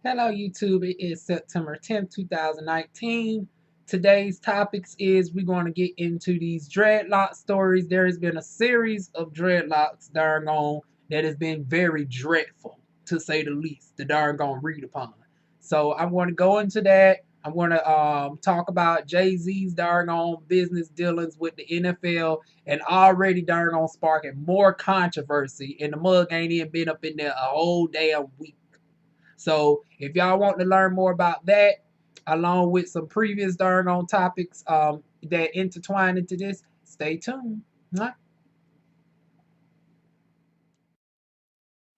Hello YouTube, it is September 10th, 2019. Today's topics is we're going to get into these dreadlock stories. There has been a series of dreadlocks darn on that has been very dreadful, to say the least, to darn gonna read upon. So I'm going to go into that. I'm going to talk about Jay-Z's darn on business dealings with the NFL and already darn on sparking more controversy. And the mug ain't even been up in there a whole damn week. So if y'all want to learn more about that, along with some previous darn on topics that intertwine into this, stay tuned.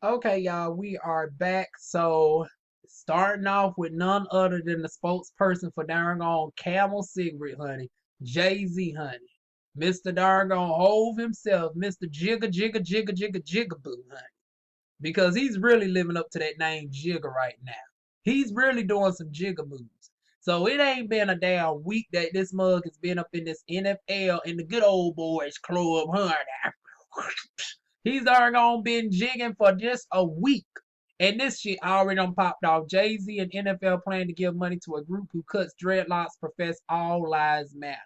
Okay, y'all, we are back. So starting off with none other than the spokesperson for darn on Camel Cigarette, honey, Jay-Z, honey. Mr. Darn Hove himself, Mr. Jigga, honey. Because he's really living up to that name Jigga right now. He's really doing some Jigga moves. So it ain't been a damn week that this mug has been up in this NFL in the good old boys club, huh? He's already gonna been jigging for just a week. And this shit already done popped off. Jay-Z and NFL plan to give money to a group who cuts dreadlocks, profess all lives matter.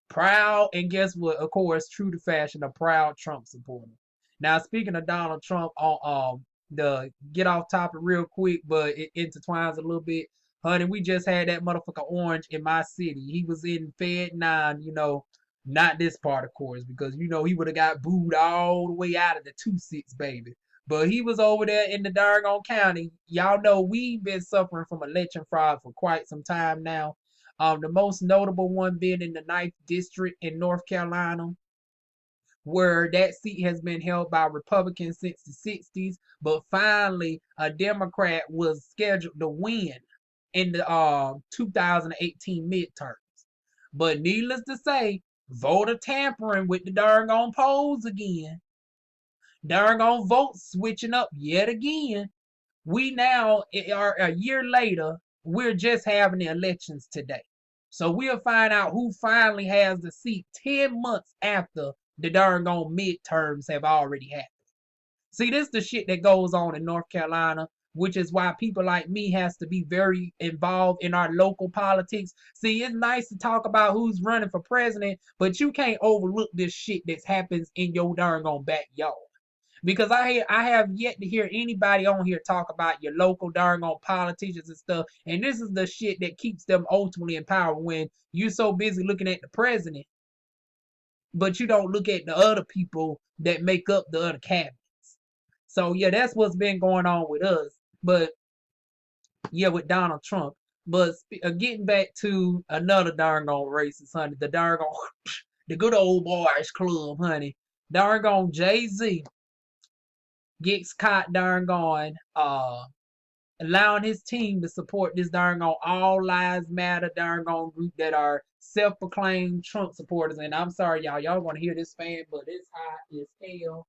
Proud, and guess what? Of course, true to fashion, a proud Trump supporter. Now, speaking of Donald Trump, on the get off topic real quick, but it intertwines a little bit. Honey, we just had that motherfucker Orange in my city. He was in Fed 9, not this part, of course, because he would have got booed all the way out of the 2-6, baby. But he was over there in the Dargon County. Y'all know we've been suffering from election fraud for quite some time now. The most notable one being in the ninth district in North Carolina, where that seat has been held by Republicans since the 60s, but finally a Democrat was scheduled to win in the 2018 midterms. But needless to say, voter tampering with the darn on polls again. Darn on votes switching up yet again. We now are a year later, we're just having the elections today. So we'll find out who finally has the seat 10 months after the darn on midterms have already happened. See, this is the shit that goes on in North Carolina, which is why people like me has to be very involved in our local politics. See, it's nice to talk about who's running for president, but you can't overlook this shit that happens in your darn on backyard. Because I have yet to hear anybody on here talk about your local darn on politicians and stuff. And this is the shit that keeps them ultimately in power when you're so busy looking at the president, but you don't look at the other people that make up the other cabinets. So yeah, that's what's been going on with us. But yeah, with Donald Trump. But getting back to another darn on racist, honey, the darn on the good old boys club, honey. Darn on Jay-Z gets caught darn gone allowing his team to support this darn on all lives matter darn on group that are self-proclaimed Trump supporters. And I'm sorry, y'all want to hear this fan, but it's hot as hell.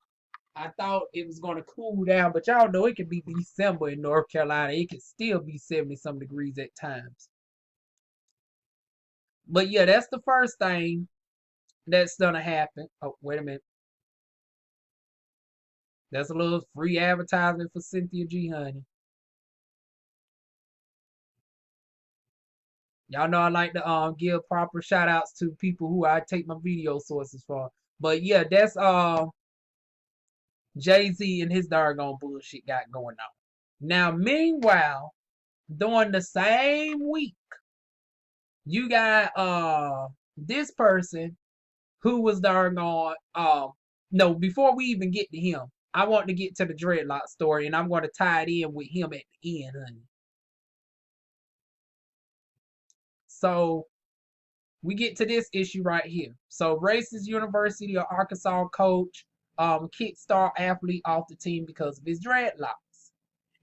I thought it was gonna cool down, but y'all know it can be December in North Carolina. It can still be 70 some degrees at times. But yeah, that's the first thing that's gonna happen. Oh, wait a minute. That's a little free advertisement for Cynthia G, honey. Y'all know I like to give proper shout outs to people who I take my video sources from. But yeah, that's Jay-Z and his doggone bullshit got going on. Now, meanwhile, during the same week, you got this person who was doggone no, before we even get to him, I want to get to the dreadlock story and I'm gonna tie it in with him at the end, honey. So we get to this issue right here. So racist University of Arkansas coach kicked star athlete off the team because of his dreadlocks.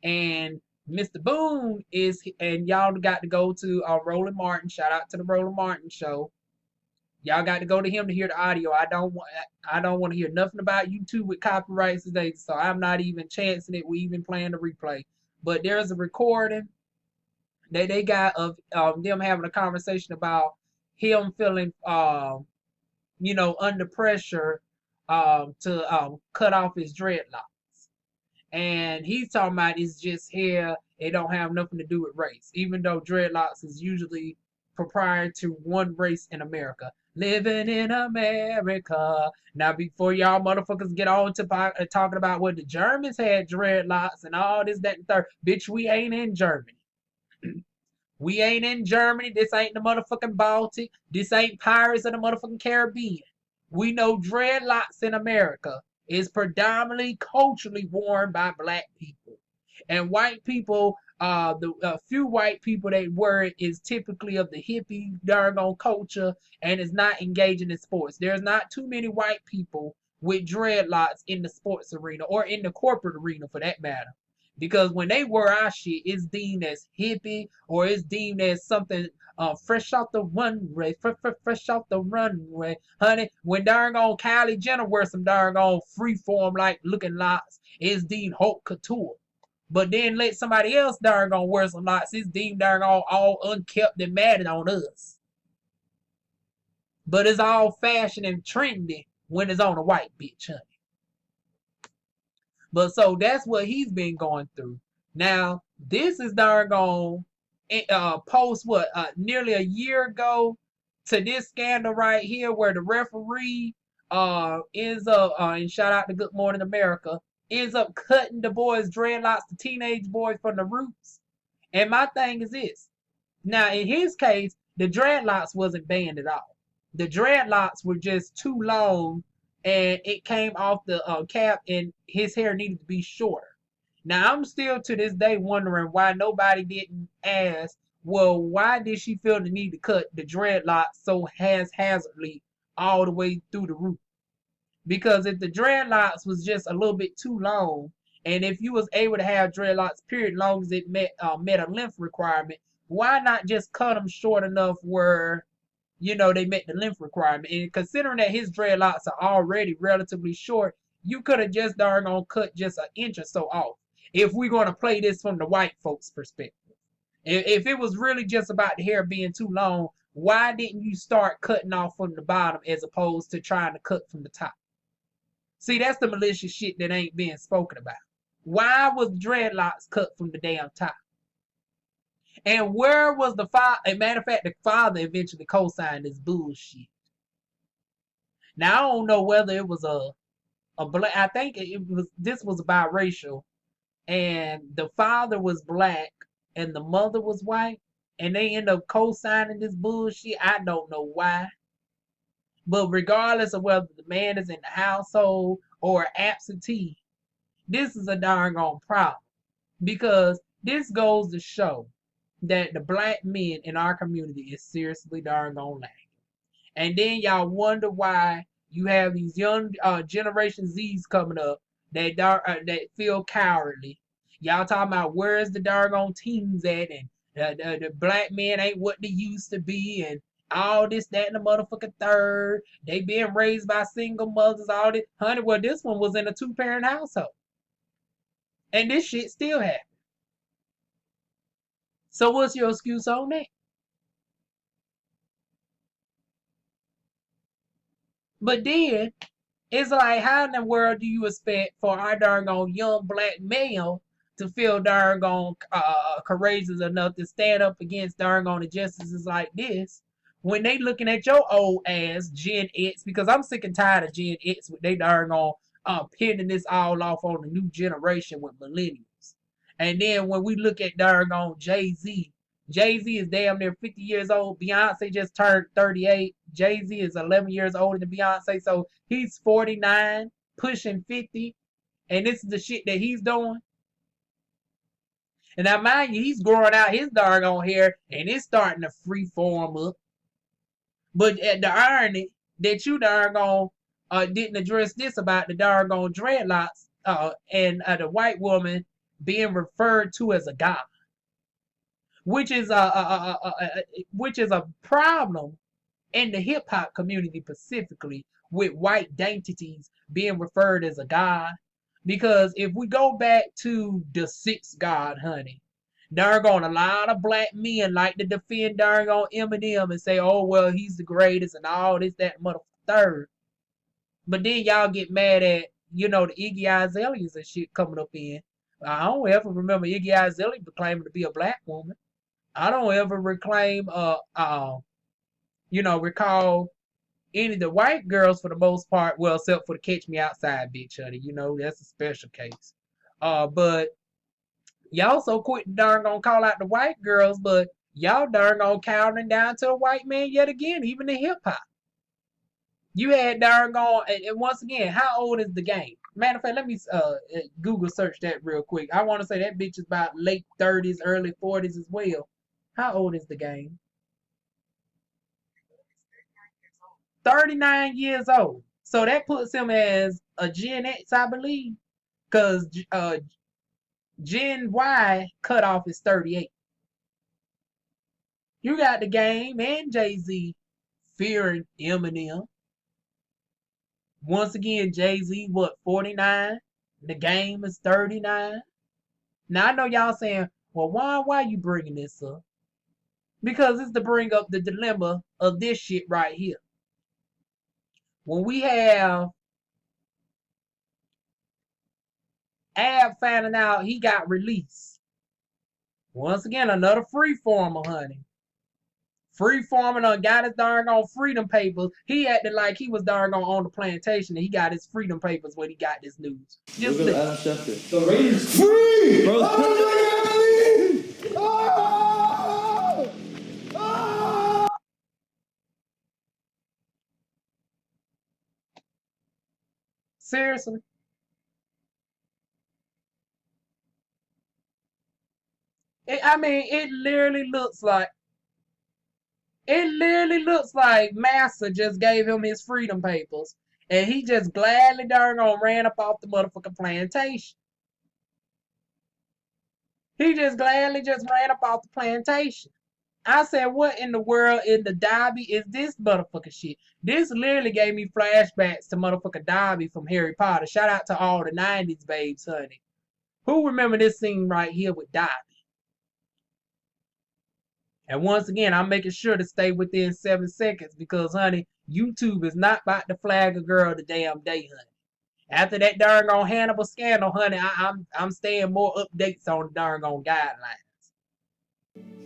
And Mr. Boone is, and y'all got to go to Roland Martin. Shout out to the Roland Martin show. Y'all got to go to him to hear the audio. I don't want to hear nothing about YouTube with copyrights today, so I'm not even chancing it. We even playing the replay. But there's a recording that they got of them having a conversation about him feeling under pressure to cut off his dreadlocks. And he's talking about it's just hair. It don't have nothing to do with race, even though dreadlocks is usually proprietary to one race in America. Living in America. Now, before y'all motherfuckers get on to talking about what the Germans had dreadlocks and all this, that, and third, bitch, we ain't in Germany. We ain't in Germany. This ain't the motherfucking Baltic. This ain't Pirates of the motherfucking Caribbean. We know dreadlocks in America is predominantly culturally worn by black people. And white people, the few white people that wear it is typically of the hippie darn culture and is not engaging in sports. There's not too many white people with dreadlocks in the sports arena or in the corporate arena for that matter. Because when they wear our shit, it's deemed as hippie or it's deemed as something fresh off the runway, fresh off the runway, honey. When darn on Kylie Jenner wears some darn on freeform like looking locks, it's deemed haute couture. But then let somebody else darn on wear some locks, it's deemed darn all unkept and mad on us. But it's all fashion and trendy when it's on a white bitch, honey. But so that's what he's been going through. Now, this is darn post what nearly a year ago to this scandal right here where the referee ends up and shout out to Good Morning America ends up cutting the boys' dreadlocks, the teenage boys from the roots. And my thing is this. Now, in his case, the dreadlocks wasn't banned at all. The dreadlocks were just too long and it came off the cap and his hair needed to be shorter. Now, I'm still to this day wondering why nobody didn't ask, well, why did she feel the need to cut the dreadlocks so haphazardly all the way through the root? Because if the dreadlocks was just a little bit too long, and if you was able to have dreadlocks, period, long as it met a length requirement, why not just cut them short enough where they met the length requirement? And considering that his dreadlocks are already relatively short, you could have just darn on cut just an inch or so off. If we're going to play this from the white folks' perspective. If it was really just about the hair being too long, why didn't you start cutting off from the bottom as opposed to trying to cut from the top? See, that's the malicious shit that ain't being spoken about. Why was dreadlocks cut from the damn top? And where was the father? As a matter of fact, the father eventually co-signed this bullshit. Now, I don't know whether it was a black, I think this was biracial, and the father was black and the mother was white, and they end up co-signing this bullshit. I don't know why. But regardless of whether the man is in the household or absentee, this is a darn on problem. Because this goes to show that the black men in our community is seriously darn on lacking. And then y'all wonder why you have these young Generation Z's coming up that feel cowardly. Y'all talking about where's the darn teens at, and the black men ain't what they used to be, and all this, that, and the motherfucking third. They being raised by single mothers, all this. Honey, well, this one was in a 2-parent household. And this shit still happened. So what's your excuse on that? But then, it's like, how in the world do you expect for our darn young black male to feel darn courageous enough to stand up against darn injustices like this when they looking at your old ass Gen X? Because I'm sick and tired of Gen X with they darn pinning this all off on the new generation with millennials. And then when we look at darn Jay-Z, Jay-Z is damn near 50 years old. Beyonce just turned 38. Jay-Z is 11 years older than Beyonce. So he's 49, pushing 50. And this is the shit that he's doing. And now, mind you, he's growing out his doggone hair. And it's starting to freeform up. But the irony that you doggone didn't address this about the doggone dreadlocks and the white woman being referred to as a god. Which is a problem in the hip hop community specifically, with white dainties being referred as a god. Because if we go back to the sixth god, honey, darn a lot of black men like to defend darn Eminem and say, oh well, he's the greatest and all this, that, motherfucker third. But then y'all get mad at the Iggy Azaleas and shit coming up in I don't ever remember Iggy Azalea claiming to be a black woman. I don't ever recall any of the white girls for the most part, well, except for the Catch Me Outside bitch, honey. That's a special case. But y'all so quick to darn gonna call out the white girls, but y'all darn gonna counting down to a white man yet again, even in hip hop. You had darn gone, and once again, how old is the game? Matter of fact, let me Google search that real quick. I want to say that bitch is about late 30s, early 40s as well. How old is the game? 39 years old. So that puts him as a Gen X, I believe, because Gen Y cutoff is 38. You got the game and Jay-Z fearing Eminem. Once again, Jay-Z, what, 49? The game is 39. Now, I know y'all saying, well, why you bringing this up? Because it's to bring up the dilemma of this shit right here. When we have Ab finding out he got released. Once again, another freeformer, honey. Freeformer done got his darn on freedom papers. He acted like he was darn on the plantation and he got his freedom papers when he got this news. Just look at Adam Schefter. The Raiders free! Bro. Seriously? It literally looks like Massa just gave him his freedom papers and he just gladly darn on ran up off the motherfucking plantation. He just gladly just ran up off the plantation. I said, what in the world in the Dobby is this motherfucking shit? This literally gave me flashbacks to motherfucking Dobby from Harry Potter. Shout out to all the 90s babes, honey. Who remember this scene right here with Dobby? And once again, I'm making sure to stay within 7 seconds because, honey, YouTube is not about to flag a girl the damn day, honey. After that darn on Hannibal scandal, honey, I'm staying more updates on the darn on guidelines.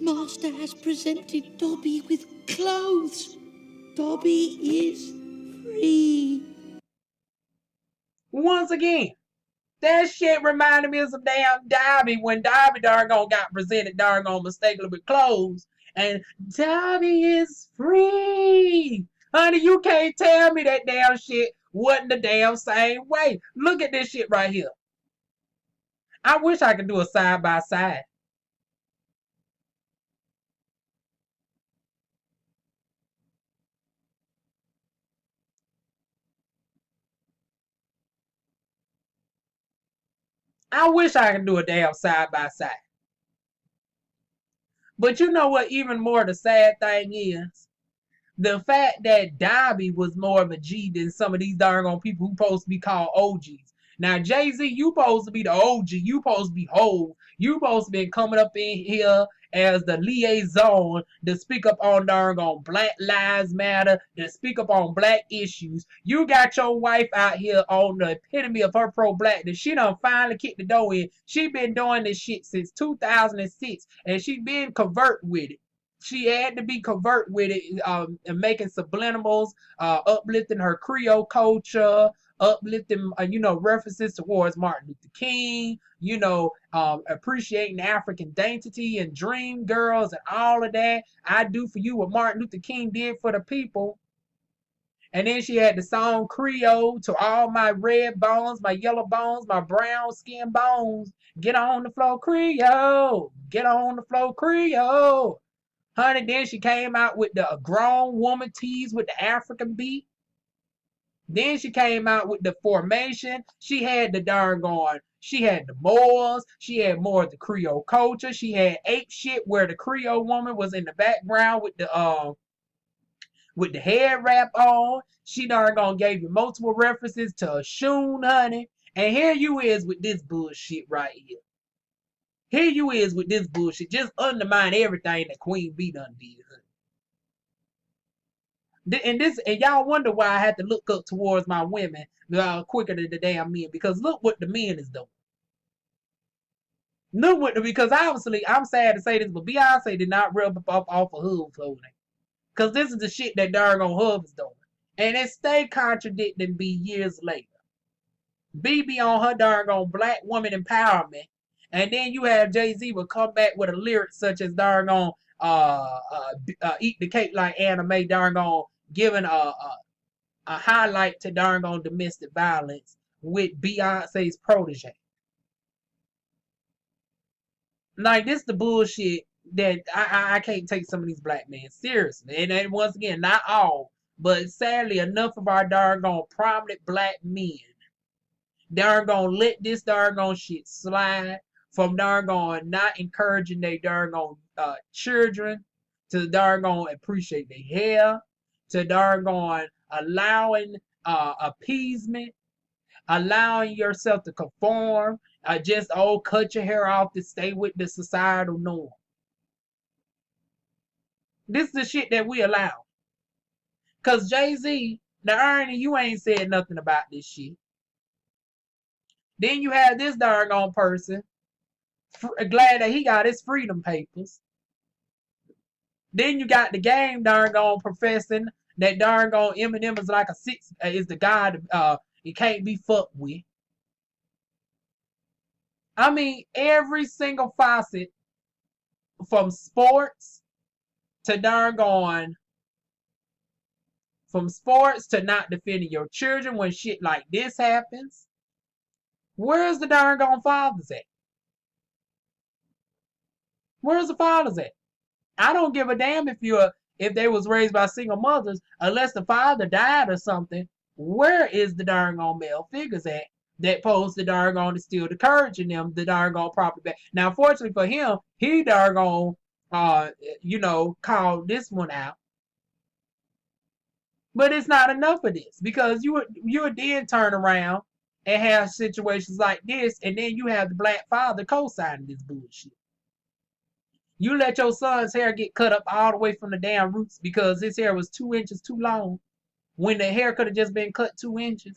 Master has presented Dobby with clothes. Dobby is free. Once again, that shit reminded me of some damn Dobby when Dobby darn got presented darn mistakenly with clothes. And Dobby is free. Honey, you can't tell me that damn shit wasn't the damn same way. Look at this shit right here. I wish I could do a side by side. I wish I could do a damn side by side. But you know what even more the sad thing is? The fact that Dobby was more of a G than some of these darn on people who supposed to be called OGs. Now, Jay-Z, you supposed to be the OG. You supposed to be whole. You supposed to be coming up in here as the liaison to speak up on darn on Black Lives Matter, to speak up on black issues. You got your wife out here on the epitome of her pro-blackness. She done finally kicked the door in. She been doing this shit since 2006, and she been covert with it. She had to be covert with it, and making subliminals, uplifting her Creole culture, uplifting, references towards Martin Luther King, appreciating African dainty and dream girls and all of that. I do for you what Martin Luther King did for the people. And then she had the song Creole to all my red bones, my yellow bones, my brown skin bones. Get on the floor, Creole. Get on the floor, Creole. Honey, then she came out with the grown woman tees with the African beat. Then she came out with the formation. She had the darn gone. She had the Moors. She had more of the Creole culture. She had ape shit where the Creole woman was in the background with the head wrap on. She darn gone gave you multiple references to a shoon, honey. And here you is with this bullshit right here. Here you is with this bullshit. Just undermine everything that Queen B done did, honey. And y'all wonder why I had to look up towards my women quicker than the damn men. Because look what the men is doing. Look with because obviously I'm sad to say this, but Beyonce did not rub off of Hub clothing. Cause this is the shit that darn Hub is doing. And it stay contradicting B years later. B be on her darn black woman empowerment. And then you have Jay-Z will come back with a lyric such as darn eat the cake like anime, darn giving a highlight to darn domestic violence with Beyonce's protege. Like this the bullshit that I can't take some of these black men seriously. And once again, not all, but sadly enough of our darn prominent black men darn let this darn shit slide from darn not encouraging their darn children to darn appreciate their hair to darn allowing appeasement, allowing yourself to conform, just cut your hair off to stay with the societal norm. This is the shit that we allow. Cause Jay-Z, the irony, you ain't said nothing about this shit. Then you have this darn person glad that he got his freedom papers. Then you got the game darn professing that darn Eminem is like a six, is the guy he can't be fucked with. I mean, every single facet from sports to darn from sports to not defending your children when shit like this happens. Where's the darn fathers at? Where's the fathers at? I don't give a damn if they was raised by single mothers, unless the father died or something. Where is the darn male figures at that supposed to darn instill the courage in them, the darn property back? Now, fortunately for him, he darn called this one out. But it's not enough of this because you would then turn around and have situations like this, and then you have the black father co-signing this bullshit. You let your son's hair get cut up all the way from the damn roots because his hair was 2 inches too long when the hair could have just been cut 2 inches.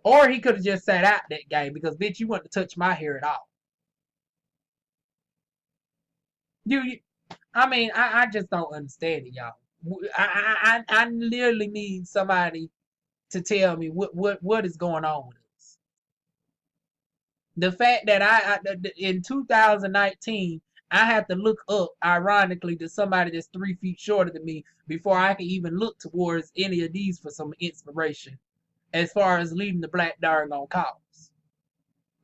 Or he could have just sat out that game because, bitch, you wouldn't touch my hair at all. I just don't understand it, y'all. I literally need somebody to tell me what is going on with this. The fact that in 2019, I have to look up, ironically, to somebody that's 3 feet shorter than me before I can even look towards any of these for some inspiration as far as leading the black darn cause.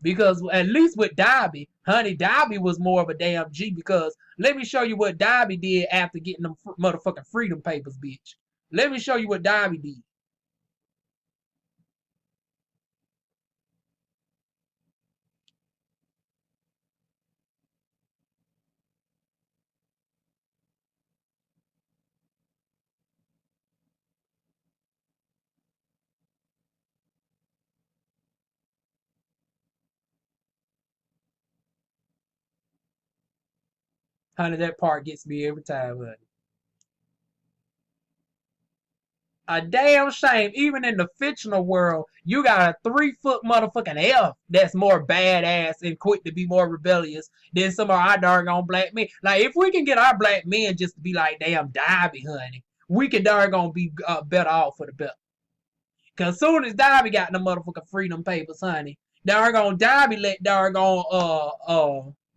Because at least with Dobby, honey, Dobby was more of a damn G because let me show you what Dobby did after getting them motherfucking freedom papers, bitch. Let me show you what Dobby did. Honey, that part gets me every time, honey. A damn shame. Even in the fictional world, you got a 3-foot motherfucking elf that's more badass and quick to be more rebellious than some of our darn black men. Like, if we can get our black men just to be like damn Dobby, honey, we can darn be better off for the better. Cause soon as Dobby got the motherfucking freedom papers, honey, darn Dobby let darn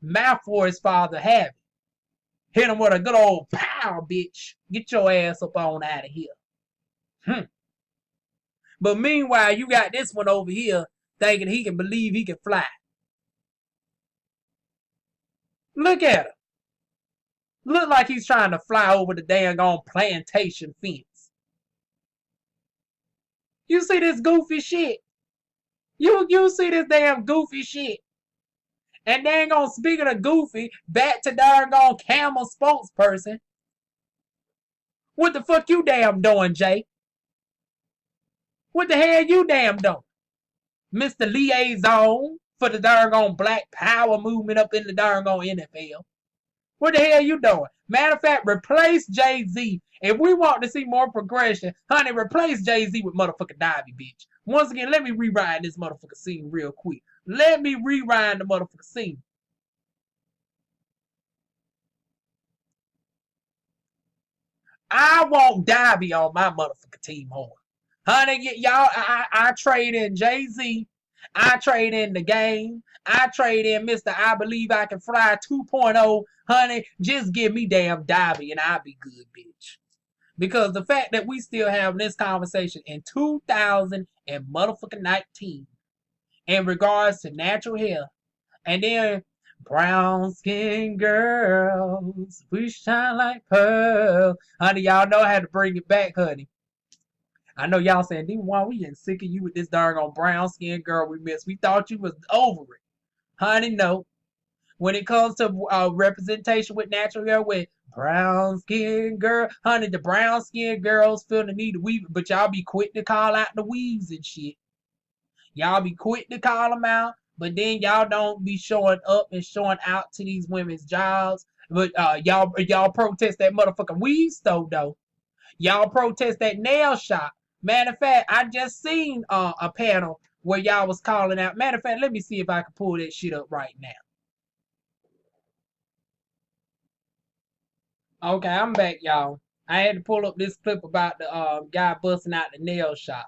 Malfoy's father have it. Hit him with a good old pow, bitch. Get your ass up on out of here. But meanwhile, you got this one over here thinking he can believe he can fly. Look at him. Look like he's trying to fly over the dang plantation fence. You see this goofy shit? You see this damn goofy shit? And dang speaking of goofy, back to darn Camel spokesperson. What the fuck you damn doing, Jay? What the hell you damn doing? Mr. Liaison for the darn Black Power movement up in the darn NFL. What the hell you doing? Matter of fact, replace Jay-Z. If we want to see more progression, honey, replace Jay-Z with motherfucking Dobby, bitch. Once again, let me rewind this motherfucking scene real quick. Let me rewind the motherfucking scene. I want Dobby on my motherfucking team more. Honey, y'all, I trade in Jay-Z. I trade in the game. I trade in Mr. I Believe I Can Fly 2.0. Honey, just give me damn Dobby and I'll be good, bitch. Because the fact that we still have this conversation in 2000 and motherfucking 19 in regards to natural hair, and then brown skin girls, we shine like pearl. Honey, y'all know I had to bring it back, honey. I know y'all saying, DivaWuan, we getting sick of you with this darn on brown skin girl we miss. We thought you was over it. Honey, no. When it comes to representation with natural hair, with brown skin girl, honey, the brown skin girls feel the need to weave, but y'all be quick to call out the weaves and shit. Y'all be quick to call them out, but then y'all don't be showing up and showing out to these women's jobs. But y'all protest that motherfucking weave store though. Y'all protest that nail shop. Matter of fact, I just seen a panel where y'all was calling out. Matter of fact, let me see if I can pull that shit up right now. Okay, I'm back, y'all. I had to pull up this clip about the guy busting out the nail shop.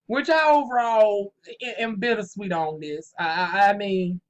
Which I overall am bittersweet on this. I mean,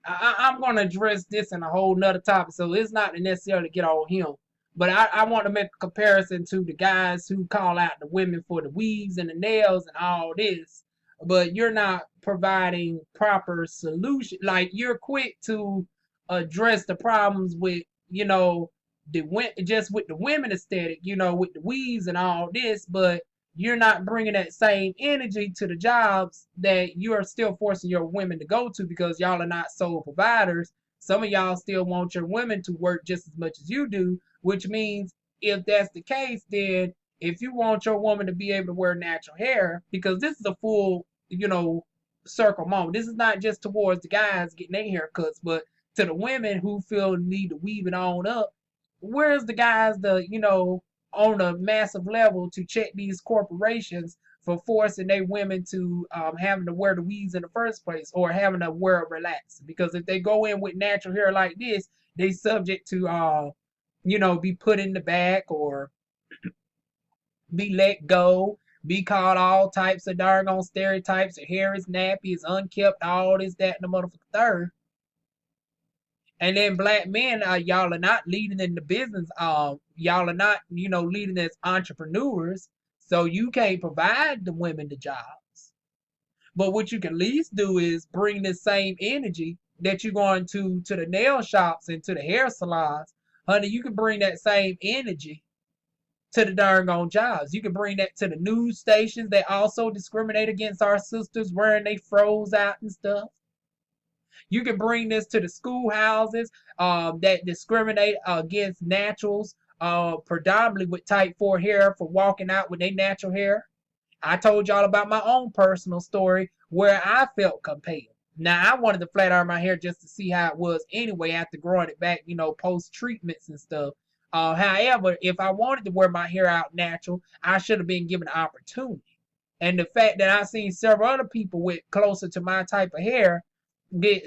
I'm going to address this in a whole nother topic, so it's not necessarily get on him. But I want to make a comparison to the guys who call out the women for the weaves and the nails and all this, but you're not providing proper solution. Like you're quick to address the problems with, just with the women aesthetic, with the weaves and all this, but you're not bringing that same energy to the jobs that you are still forcing your women to go to because y'all are not sole providers. Some of y'all still want your women to work just as much as you do, which means if that's the case, then if you want your woman to be able to wear natural hair, because this is a full, circle moment. This is not just towards the guys getting their haircuts, but to the women who feel the need to weave it on up. Where's the guys, on a massive level to check these corporations for forcing their women to having to wear the weaves in the first place or having to wear a relaxer? Because if they go in with natural hair like this, they subject to be put in the back or be let go, be called all types of darn stereotypes. Her hair is nappy, is unkept, all this, that, and the motherfucker third. And then black men, y'all are not leading in the business. Y'all are not, leading as entrepreneurs. So you can't provide the women the jobs. But what you can at least do is bring the same energy that you're going to the nail shops and to the hair salons. Honey, you can bring that same energy to the darn on jobs. You can bring that to the news stations that also discriminate against our sisters wearing they froze out and stuff. You can bring this to the schoolhouses that discriminate against naturals, predominantly with type 4 hair for walking out with their natural hair. I told y'all about my own personal story where I felt compelled. Now, I wanted to flat iron my hair just to see how it was anyway after growing it back, post treatments and stuff. However, if I wanted to wear my hair out natural, I should have been given the opportunity. And the fact that I seen several other people with closer to my type of hair get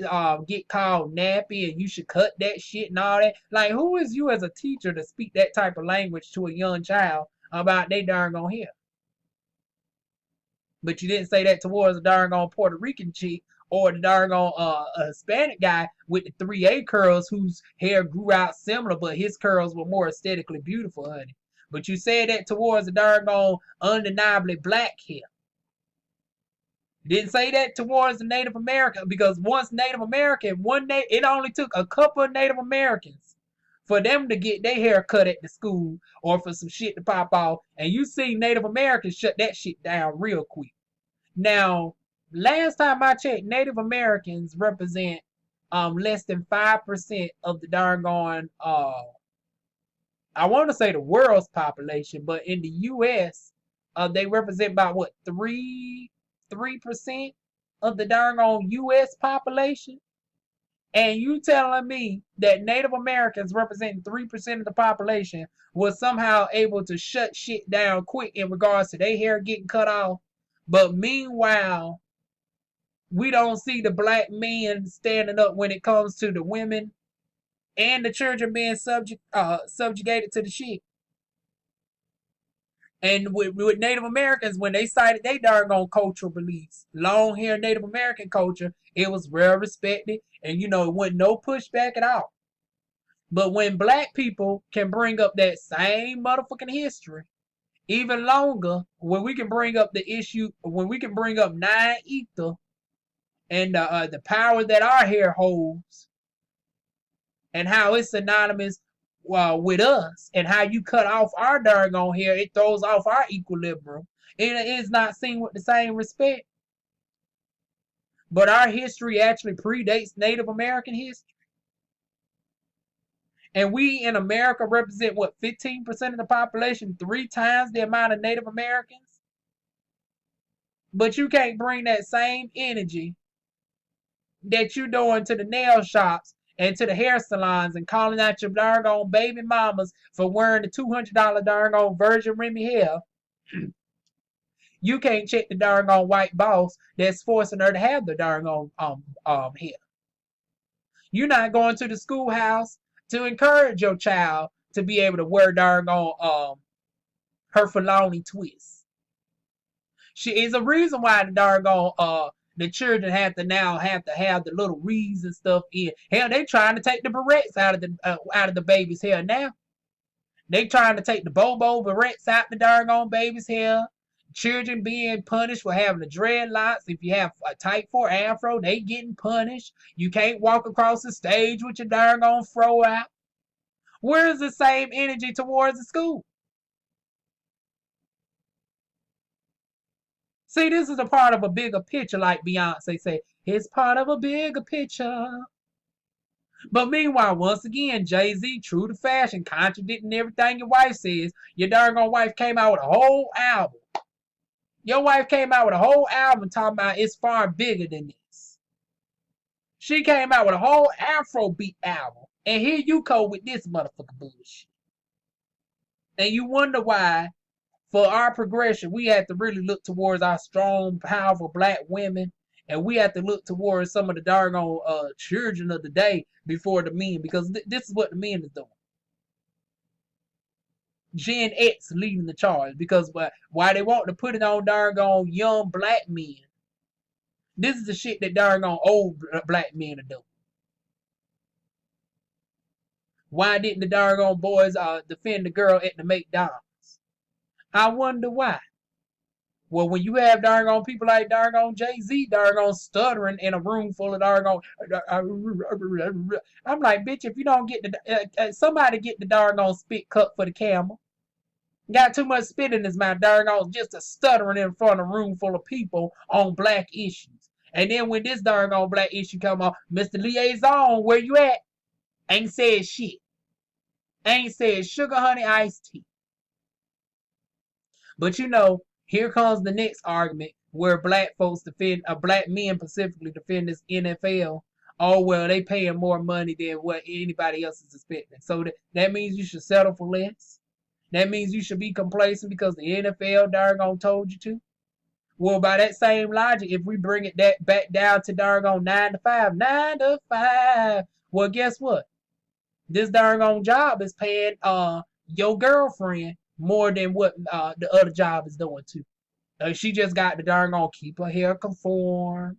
called nappy and you should cut that shit and all that. Like, who is you as a teacher to speak that type of language to a young child about they darn on hair? But you didn't say that towards a darn on Puerto Rican chick or the darn on Hispanic guy with the 3A curls whose hair grew out similar, but his curls were more aesthetically beautiful, honey. But you said that towards the darn on undeniably black hair. Didn't say that towards the Native American because once Native American, it only took a couple of Native Americans for them to get their hair cut at the school or for some shit to pop off. And you see Native Americans shut that shit down real quick. Now, last time I checked, Native Americans represent less than 5% of the darn gone I want to say the world's population, but in the US, they represent about what 3% of the darn on US population. And you telling me that Native Americans representing 3% of the population was somehow able to shut shit down quick in regards to their hair getting cut off. But meanwhile, We don't see the black men standing up when it comes to the women and the children being subjugated to the shit. And with Native Americans, when they cited they darn cultural beliefs, long hair Native American culture, it was well respected, and it wasn't no pushback at all. But when black people can bring up that same motherfucking history, even longer, when we can bring up the issue, when we can bring up nine ether and the power that our hair holds, and how it's synonymous with us, and how you cut off our darn hair, it throws off our equilibrium. It is not seen with the same respect. But our history actually predates Native American history. And we in America represent what, 15% of the population, 3 times the amount of Native Americans? But you can't bring that same energy that you doing to the nail shops and to the hair salons and calling out your darn baby mamas for wearing the $200 darn Virgin Remy hair. You can't check the darn white boss that's forcing her to have the darn hair. You're not going to the schoolhouse to encourage your child to be able to wear darn her Filoni twist. She is a reason why the darn the children have to have the little wreaths and stuff in. Hell, they trying to take the barrettes out of the baby's hair now. They trying to take the bobo barrettes out the darn baby's hair. Children being punished for having the dreadlocks. If you have a type 4 afro, they getting punished. You can't walk across the stage with your darn fro out. Where's the same energy towards the school? See, this is a part of a bigger picture, like Beyonce say. It's part of a bigger picture. But meanwhile, once again, Jay-Z, true to fashion, contradicting everything your wife says. Your darn wife came out with a whole album. Your wife came out with a whole album talking about it's far bigger than this. She came out with a whole Afrobeat album. And here you go with this motherfucker bullshit. And you wonder why, for our progression, we have to really look towards our strong, powerful black women. And we have to look towards some of the darn children of the day before the men. Because this is what the men is doing. Gen X leading the charge, because why they want to put it on darn young black men. This is the shit that darn old black men are doing. Why didn't the darn boys defend the girl at the McDonald's? I wonder why. Well, when you have darn people like darn Jay-Z darn stuttering in a room full of darn I'm like, bitch, if you don't get the somebody get the darn spit cup for the camel. Got too much spit in his mouth, darn just a stuttering in front of a room full of people on black issues. And then when this darn black issue come on, Mr. Liaison, where you at? Ain't said shit. Ain't said sugar, honey, iced tea. But here comes the next argument where black folks defend, black men specifically defend this NFL. Oh, well, they paying more money than what anybody else is expecting. So that means you should settle for less. That means you should be complacent because the NFL darn told you to. Well, by that same logic, if we bring it back down to darn 9 to 5, 9 to 5, well, guess what? This darn job is paying your girlfriend more than what the other job is doing too. She just got to darn keep her hair conform.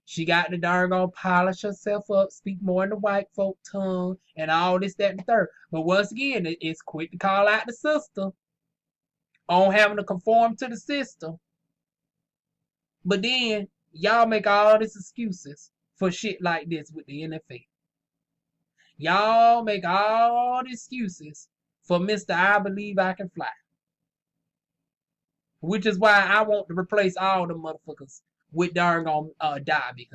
She got to darn polish herself up, speak more in the white folk tongue, and all this, that, and the third. But once again, it's quick to call out the sister on having to conform to the system. But then y'all make all these excuses for shit like this with the NFL. Y'all make all the excuses for Mr. I Believe I Can Fly. Which is why I want to replace all the motherfuckers with darn Dobby.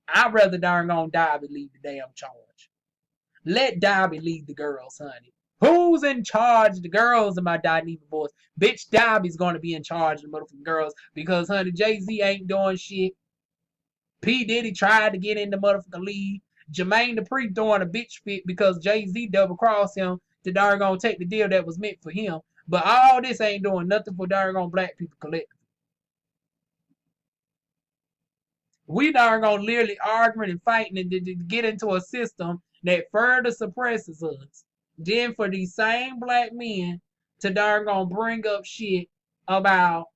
I'd rather darn Dobby lead the damn charge. Let Dobby lead the girls, honey. Who's in charge of the girls in my Dineva boys? Bitch, Dobby's gonna be in charge of the motherfucking girls because, honey, Jay-Z ain't doing shit. P. Diddy tried to get in the motherfucking league. Jermaine Dupri throwing a bitch fit because Jay-Z double crossed him to darn take the deal that was meant for him. But all this ain't doing nothing for darn black people collectively. We darn gonna literally arguing and fighting and to get into a system that further suppresses us. Then for these same black men to darn gonna bring up shit about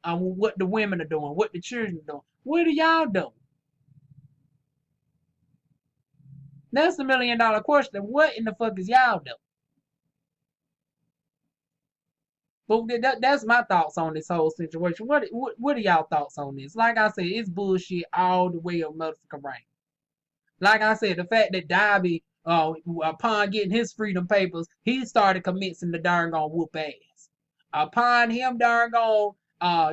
what the women are doing, what the children are doing. What are y'all doing? That's the $1 million question. What in the fuck is y'all doing? But that's my thoughts on this whole situation. What are y'all thoughts on this? Like I said, it's bullshit all the way up motherfucking right. Like I said, the fact that Dobby, upon getting his freedom papers, he started commencing the darn gone whoop ass. Upon him darn gone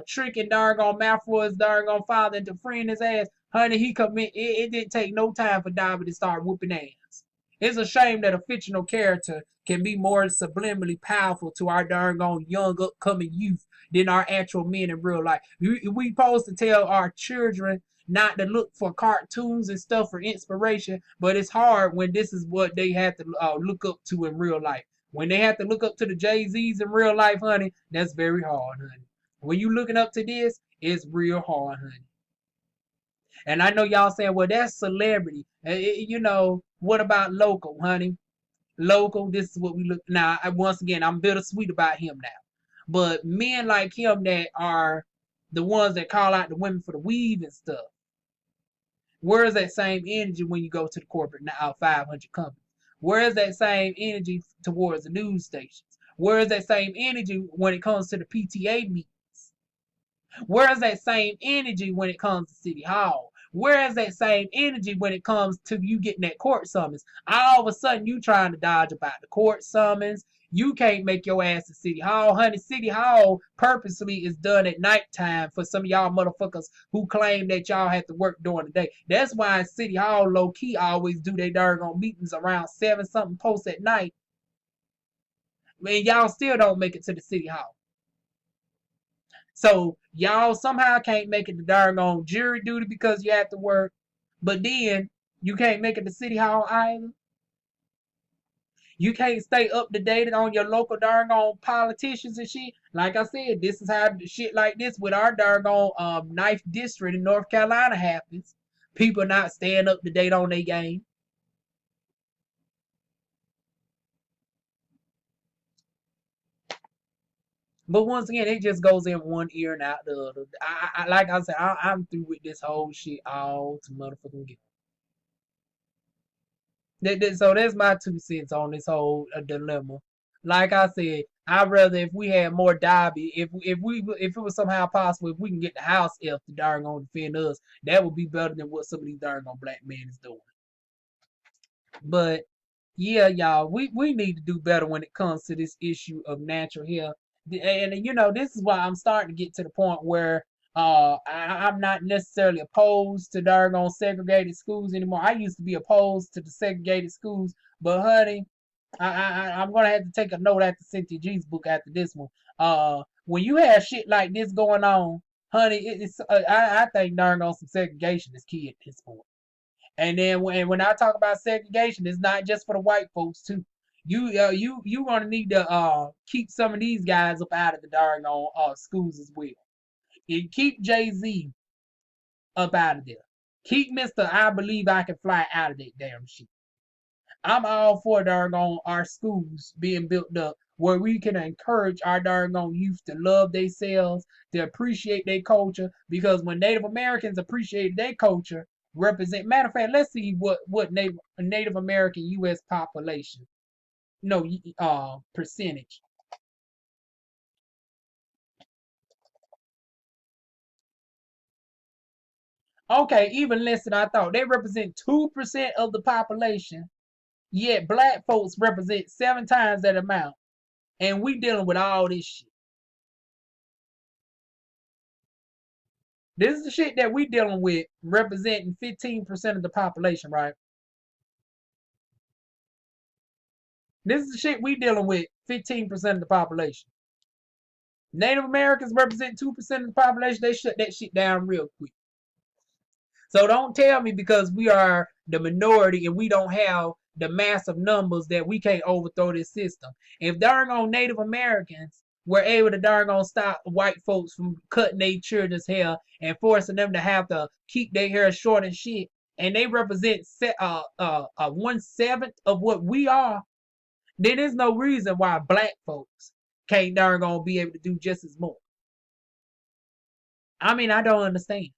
tricking darn gone Malfoy's darn gone father into freeing his ass, honey, it didn't take no time for Dobby to start whooping ass. It's a shame that a fictional character can be more subliminally powerful to our darn gone young upcoming youth than our actual men in real life. We supposed to tell our children not to look for cartoons and stuff for inspiration, but it's hard when this is what they have to look up to in real life. When they have to look up to the Jay-Z's in real life, honey, that's very hard, honey. When you looking up to this, it's real hard, honey. And I know y'all saying, well, that's celebrity. What about local, honey? Local, this is what we look now. Once again, I'm bittersweet about him now. But men like him that are the ones that call out the women for the weave and stuff. Where is that same energy when you go to the corporate 500 companies? Where is that same energy towards the news stations? Where is that same energy when it comes to the PTA meetings? Where is that same energy when it comes to City Hall? Where is that same energy when it comes to you getting that court summons? All of a sudden, you trying to dodge about the court summons. You can't make your ass to City Hall, honey. City Hall purposely is done at nighttime for some of y'all motherfuckers who claim that y'all have to work during the day. That's why City Hall low key always do their doggone meetings around 7 something post at night. And y'all still don't make it to the City Hall. So y'all somehow can't make it to doggone jury duty because you have to work, but then you can't make it to City Hall either. You can't stay up to date on your local doggone politicians and shit. Like I said, this is how shit like this with our doggone 9th district in North Carolina happens. People not staying up to date on their game. But once again, it just goes in one ear and out the other. Like I said, I'm through with this whole shit all to motherfucking get. So that's my 2 cents on this whole dilemma. Like I said, I'd rather if we had more Dobby, if it was somehow possible, if we can get the house elf to darn on defend us, that would be better than what some of these darn on black men is doing. But yeah, y'all, we need to do better when it comes to this issue of natural hair. And this is why I'm starting to get to the point where I'm not necessarily opposed to doggone segregated schools anymore. I used to be opposed to the segregated schools, but honey, I'm gonna have to take a note after Cynthia G's book after this one. When you have shit like this going on, honey, I think darn on some segregation is key at this point. And then when I talk about segregation, it's not just for the white folks too. You gonna need to keep some of these guys up out of the darn schools as well. And keep Jay-Z up out of there. Keep Mr. I Believe I Can Fly out of that damn shit. I'm all for darn our schools being built up where we can encourage our darn youth to love themselves, to appreciate their culture. Because when Native Americans appreciate their culture, matter of fact, let's see what Native American U.S. population, no, percentage. Okay, even less than I thought. They represent 2% of the population, yet black folks represent 7 times that amount. And we dealing with all this shit. This is the shit that we dealing with, representing 15% of the population, right? This is the shit we dealing with, 15% of the population. Native Americans represent 2% of the population. They shut that shit down real quick. So don't tell me because we are the minority and we don't have the massive numbers that we can't overthrow this system. If darn on Native Americans were able to darn on stop white folks from cutting their children's hair and forcing them to have to keep their hair short and shit, and they represent 1/7 of what we are, then there's no reason why black folks can't darn gonna be able to do just as much. I mean, I don't understand.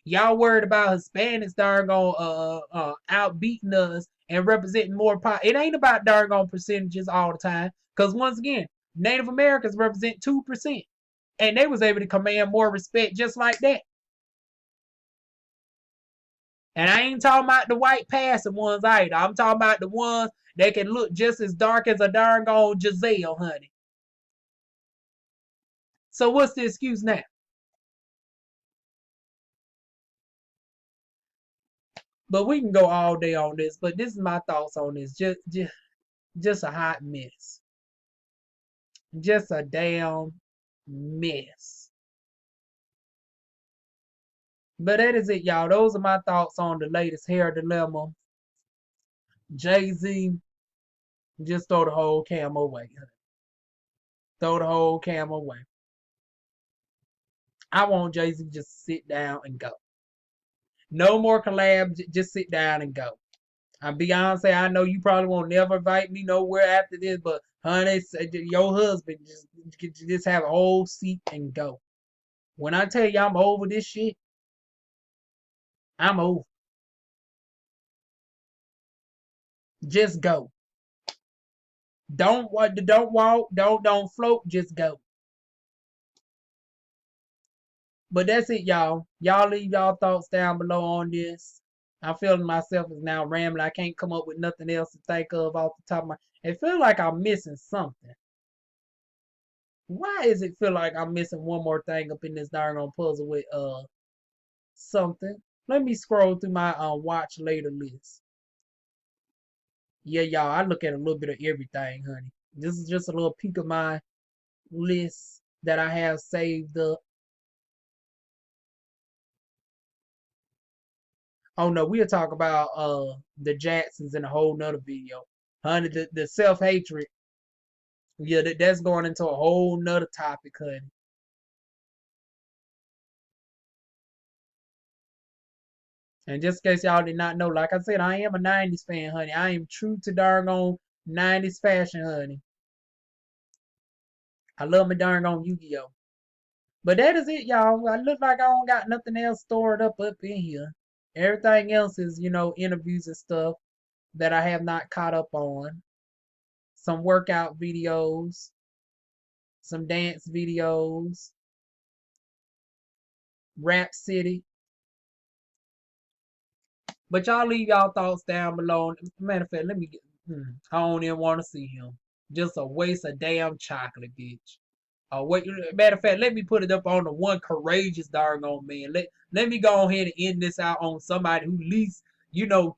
Y'all worried about Hispanics darn gonna outbeating us and representing more pop. It ain't about darn gonna percentages all the time. Cause once again, Native Americans represent 2%. And they was able to command more respect just like that. And I ain't talking about the white passing ones either. I'm talking about the ones that can look just as dark as a darn gone Giselle, honey. So what's the excuse now? But we can go all day on this. But this is my thoughts on this. Just a hot mess. Just a damn mess. But that is it, y'all. Those are my thoughts on the latest hair dilemma. Jay-Z, just throw the whole cam away. Throw the whole cam away. I want Jay-Z just sit down and go. No more collabs. Just sit down and go. I'm Beyonce. I know you probably won't never invite me nowhere after this, but honey, your husband just have a whole seat and go. When I tell you I'm over this shit, I'm over. Just go. Don't walk, don't float, just go. But that's it, y'all. Y'all leave y'all thoughts down below on this. I'm feeling myself is now rambling. I can't come up with nothing else to think of off the top of my. It feel like I'm missing something. Why is it feel like I'm missing one more thing up in this darn on puzzle with something? Let me scroll through my watch later list. Yeah, y'all, I look at a little bit of everything, honey. This is just a little peek of my list that I have saved up. Oh no, we'll talk about the Jacksons in a whole nother video. Honey, the self-hatred. Yeah, that's going into a whole nother topic, honey. And just in case y'all did not know, like I said, I am a 90s fan, honey. I am true to darn on 90s fashion, honey. I love my darn on Yu-Gi-Oh! But that is it, y'all. I look like I don't got nothing else stored up in here. Everything else is, interviews and stuff that I have not caught up on. Some workout videos, some dance videos, Rap City. But y'all leave y'all thoughts down below. Matter of fact, let me get. I don't even want to see him. Just a waste of damn chocolate, bitch. Wait, matter of fact, let me put it up on the one courageous doggone man. Let me go ahead and end this out on somebody who at least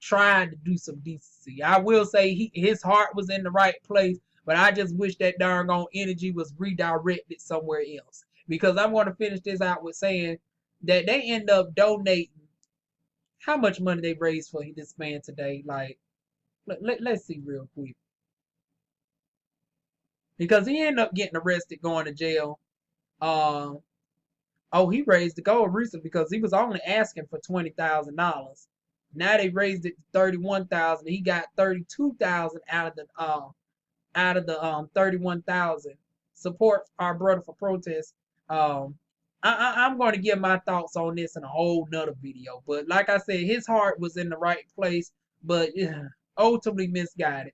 tried to do some decency. I will say his heart was in the right place, but I just wish that doggone energy was redirected somewhere else. Because I'm going to finish this out with saying that they end up donating how much money they raised for this man today. Like, let's see real quick. Because he ended up getting arrested, going to jail. He raised the goal recently because he was only asking for $20,000. Now they raised it to 31,000. He got 32,000 out of the 31,000. Support our brother for protest. I'm going to give my thoughts on this in a whole nother video. But like I said, his heart was in the right place, but ultimately misguided.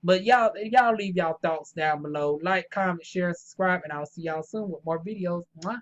But y'all leave y'all thoughts down below. Like, comment, share, subscribe, and I'll see y'all soon with more videos. Mwah.